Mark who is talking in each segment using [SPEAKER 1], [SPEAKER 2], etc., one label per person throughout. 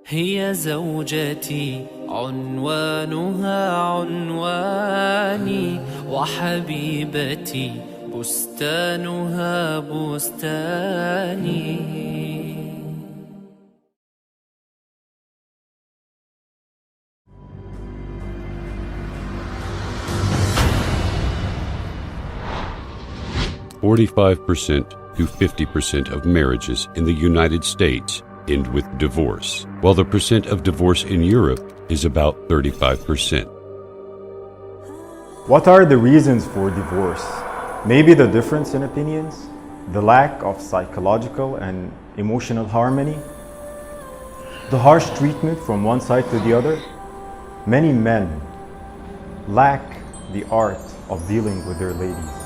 [SPEAKER 1] هي زوجتي عنوانها عنواني، وحبيبتي بستانها بستاني.
[SPEAKER 2] 45% to 50% of marriages in the United States end with divorce, while the percent of divorce in Europe is about 35%.
[SPEAKER 3] What are the reasons for divorce? Maybe the difference in opinions, the lack of psychological and emotional harmony, the harsh treatment from one side to the other. Many men lack the art of dealing with their ladies.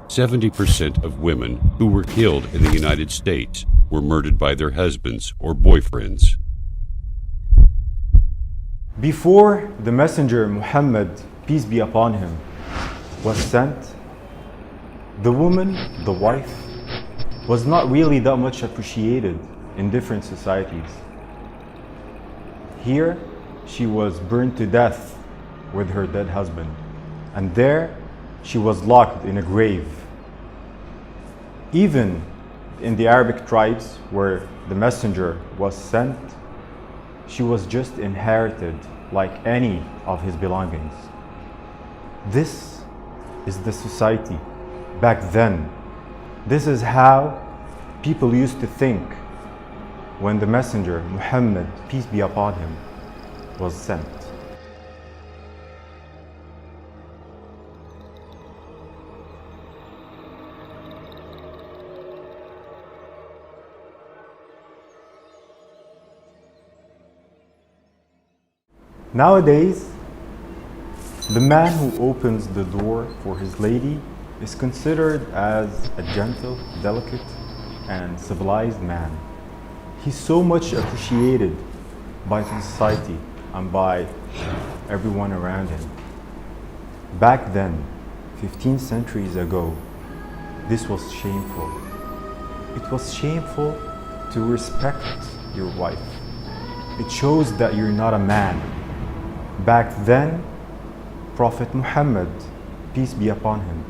[SPEAKER 2] %70 of women who were killed in the United States were murdered by their husbands or boyfriends.
[SPEAKER 3] Before the messenger Muhammad, peace be upon him, was sent, the woman, the wife, was not really that much appreciated in different societies. Here, she was burned to death with her dead husband, and there she was locked in a grave. Even in the Arabic tribes where the messenger was sent, she was just inherited like any of his belongings. This is the society back then. This is how people used to think when the messenger Muhammad, peace be upon him, was sent. Nowadays, the man who opens the door for his lady is considered as a gentle, delicate, and civilized man. He's so much appreciated by the society and by everyone around him. Back then, 15 centuries ago, this was shameful. It was shameful to respect your wife. It shows that you're not a man. Back then, Prophet Muhammad, peace be upon him,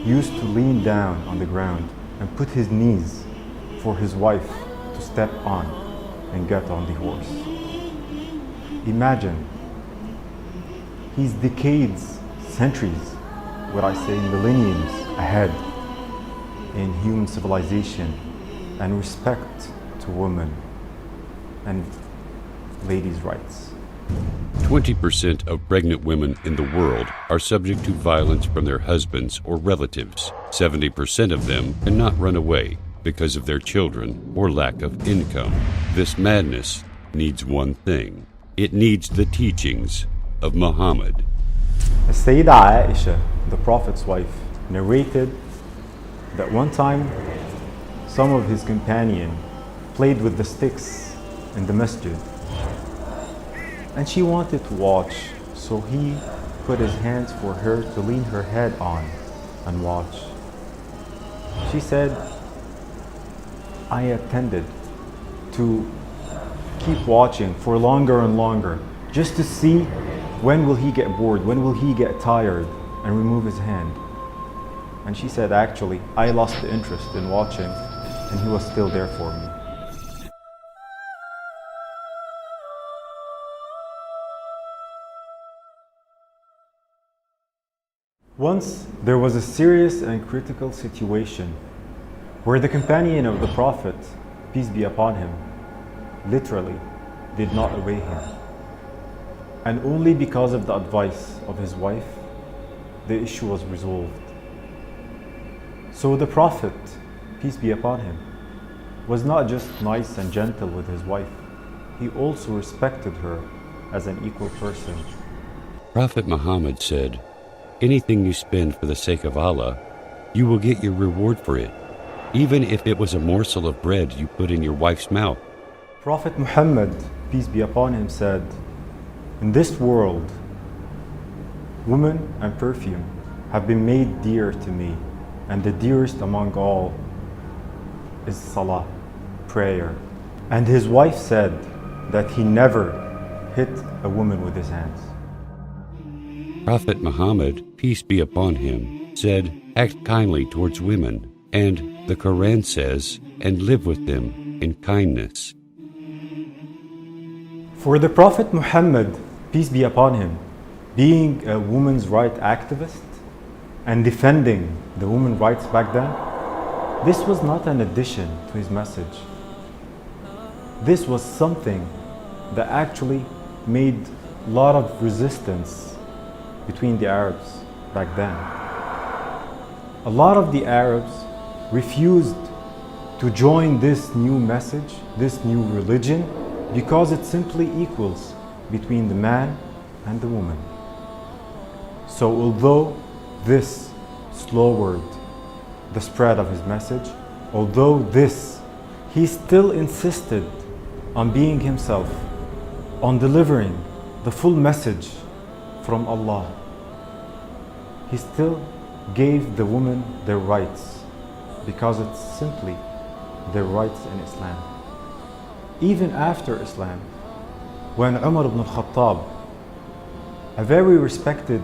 [SPEAKER 3] used to lean down on the ground and put his knees for his wife to step on and get on the horse. Imagine, he's decades, centuries, what I say millenniums ahead in human civilization and respect to women and ladies' rights.
[SPEAKER 2] 20% of pregnant women in the world are subject to violence from their husbands or relatives. 70% of them cannot run away because of their children or lack of income. This madness needs one thing. It needs the teachings of Muhammad.
[SPEAKER 3] Sayyidah Aisha, the Prophet's wife, narrated that one time some of his companions played with the sticks in the masjid. And she wanted to watch, so he put his hands for her to lean her head on and watch. She said, I attended to keep watching for longer and longer, just to see when will he get bored, when will he get tired and remove his hand. And she said, actually, I lost the interest in watching and he was still there for me. Once there was a serious and critical situation where the companion of the Prophet, peace be upon him, literally did not obey him. And only because of the advice of his wife, the issue was resolved. So the Prophet, peace be upon him, was not just nice and gentle with his wife, he also respected her as an equal person.
[SPEAKER 2] Prophet Muhammad said, "Anything you spend for the sake of Allah, you will get your reward for it, even if it was a morsel of bread you put in your wife's mouth."
[SPEAKER 3] Prophet Muhammad, peace be upon him, said, "In this world, woman and perfume have been made dear to me, and the dearest among all is salah, prayer." And his wife said that he never hit a woman with his hands.
[SPEAKER 2] Prophet Muhammad, peace be upon him, said, "Act kindly towards women," and the Quran says, "And live with them in kindness."
[SPEAKER 3] For the Prophet Muhammad, peace be upon him, being a women's rights activist and defending the women's rights back then, this was not an addition to his message. This was something that actually made a lot of resistance between the Arabs back then. A lot of the Arabs refused to join this new message, this new religion, because it simply equals between the man and the woman. So although this slowed the spread of his message, although this, he still insisted on being himself, on delivering the full message from Allah. He still gave the women their rights because it's simply their rights in Islam. Even after Islam, when Umar ibn al-Khattab, a very respected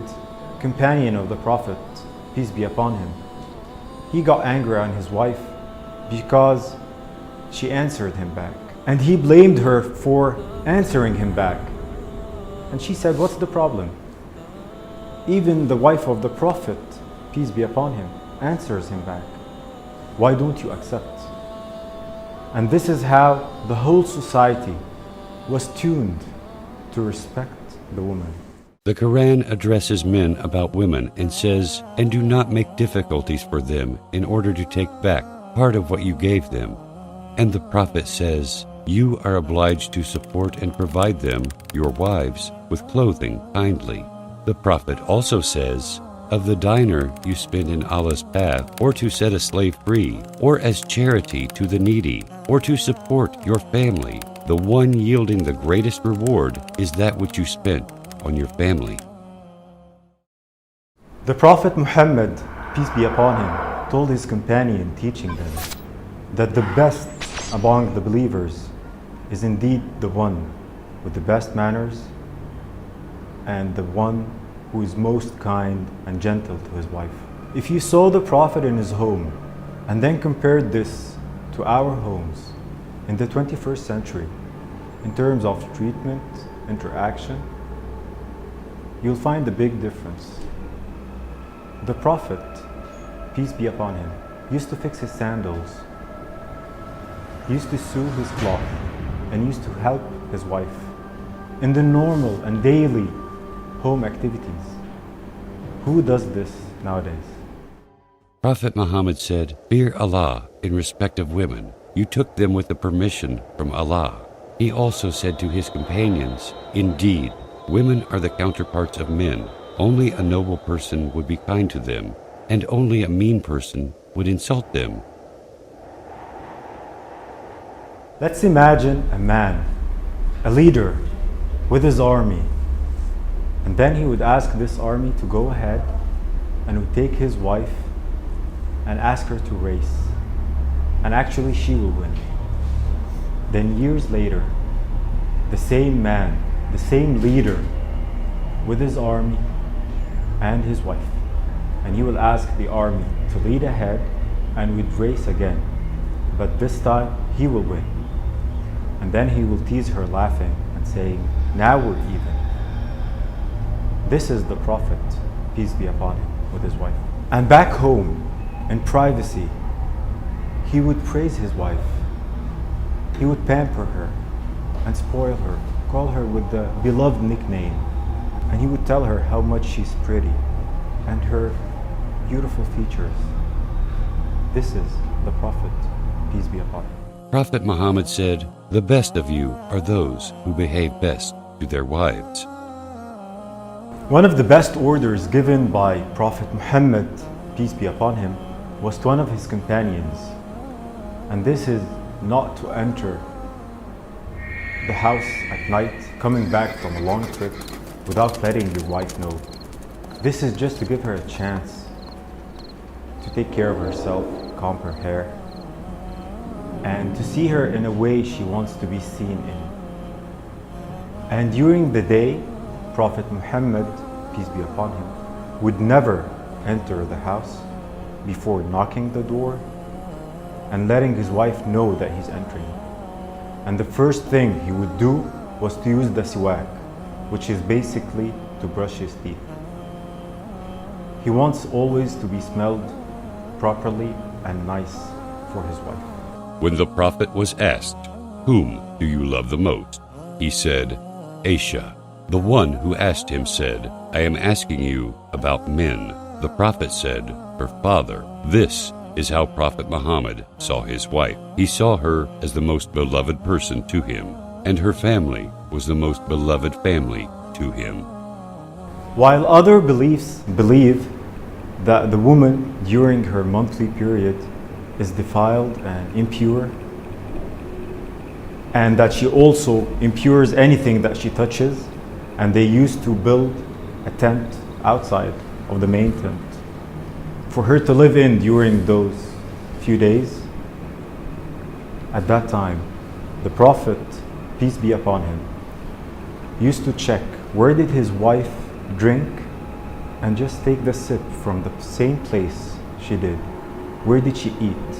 [SPEAKER 3] companion of the Prophet, peace be upon him, he got angry on his wife because she answered him back. And he blamed her for answering him back. And she said, "What's the problem? Even the wife of the Prophet, peace be upon him, answers him back. Why don't you accept?" And this is how the whole society was tuned to respect the woman.
[SPEAKER 2] The Quran addresses men about women and says, "And do not make difficulties for them in order to take back part of what you gave them." And the Prophet says, "You are obliged to support and provide them, your wives, with clothing kindly." The Prophet also says, "Of the dinar you spend in Allah's path, or to set a slave free, or as charity to the needy, or to support your family, the one yielding the greatest reward is that which you spent on your family."
[SPEAKER 3] The Prophet Muhammad, peace be upon him, told his companion, teaching them that the best among the believers is indeed the one with the best manners and the one who is most kind and gentle to his wife. If you saw the Prophet in his home and then compared this to our homes in the 21st century in terms of treatment, interaction, you'll find a big difference. The Prophet, peace be upon him, used to fix his sandals. He used to sew his cloth and used to help his wife in the normal and daily home activities. Who does this nowadays?
[SPEAKER 2] Prophet Muhammad said, "Fear Allah in respect of women. You took them with the permission from Allah." He also said to his companions, "Indeed, women are the counterparts of men. Only a noble person would be kind to them, and only a mean person would insult them."
[SPEAKER 3] Let's imagine a man, a leader with his army, and then he would ask this army to go ahead and would take his wife and ask her to race, and actually she will win. Then years later, the same man, the same leader with his army and his wife, and he will ask the army to lead ahead and would race again, but this time he will win. And then he will tease her, laughing and saying, "Now we're even." This is the Prophet, peace be upon him, with his wife. And back home, in privacy, he would praise his wife He would pamper her and spoil her, call her with the beloved nickname, and he would tell her how much she's pretty and her beautiful features. This is the Prophet, peace be upon him.
[SPEAKER 2] Prophet Muhammad said, "The best of you are those who behave best to their wives."
[SPEAKER 3] One of the best orders given by Prophet Muhammad, peace be upon him, was to one of his companions, and this is not to enter the house at night coming back from a long trip without letting your wife know. This is just to give her a chance to take care of herself, comb her hair, and to see her in a way she wants to be seen in. And during the day, Prophet Muhammad, peace be upon him, would never enter the house before knocking the door and letting his wife know that he's entering. And the first thing he would do was to use the siwak, which is basically to brush his teeth. He wants always to be smelled properly and nice for his wife.
[SPEAKER 2] When the Prophet was asked, "Whom do you love the most?" he said, "Aisha." The one who asked him said, "I am asking you about men." The Prophet said, "Her father." This is how Prophet Muhammad saw his wife. He saw her as the most beloved person to him, and her family was the most beloved family to him.
[SPEAKER 3] While other beliefs believe that the woman during her monthly period is defiled and impure, and that she also impures anything that she touches, and they used to build a tent outside of the main tent for her to live in during those few days. At that time, the Prophet, peace be upon him, used to check where did his wife drink and just take the sip from the same place she did. Where did she eat?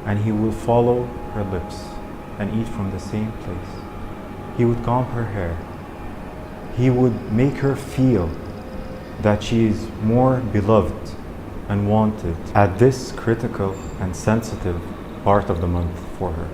[SPEAKER 3] And he will follow her lips and eat from the same place. He would comb her hair. He would make her feel that she is more beloved and wanted at this critical and sensitive part of the month for her.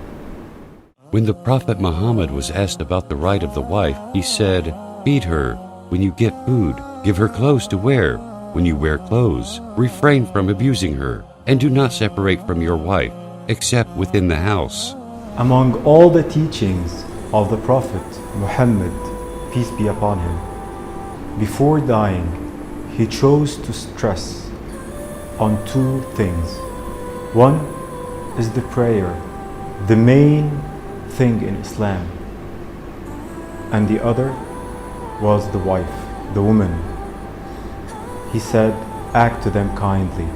[SPEAKER 2] When the Prophet Muhammad was asked about the right of the wife, he said, "Feed her when you get food, give her clothes to wear when you wear clothes, refrain from abusing her, and do not separate from your wife, except within the house."
[SPEAKER 3] Among all the teachings of the Prophet Muhammad, peace be upon him, before dying, he chose to stress on two things. One is the prayer, the main thing in Islam, and the other was the wife, the woman. He said, "Act to them kindly."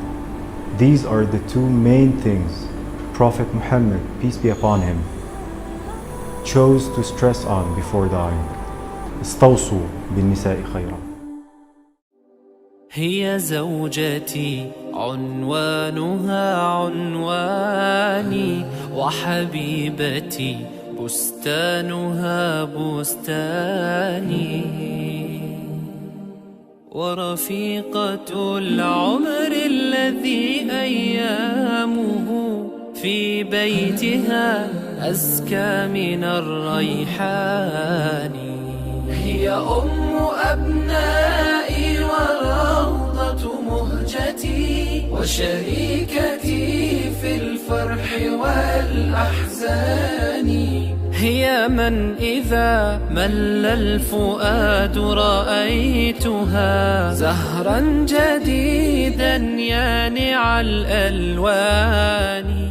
[SPEAKER 3] These are the two main things Prophet Muhammad, peace be upon him, chose to stress on before dying. استوصوا بالنساء خيرا.
[SPEAKER 1] هي زوجتي عنوانها عنواني وحبيبتي بستانها بستاني ورفيقة العمر الذي أيامه في بيتها أزكى من الريحان هي أم أبنائي وروضة مهجتي وشريكتي في الفرح والأحزان هي من إذا مل الفؤاد رأيتها زهرا جديدا يانع الألوان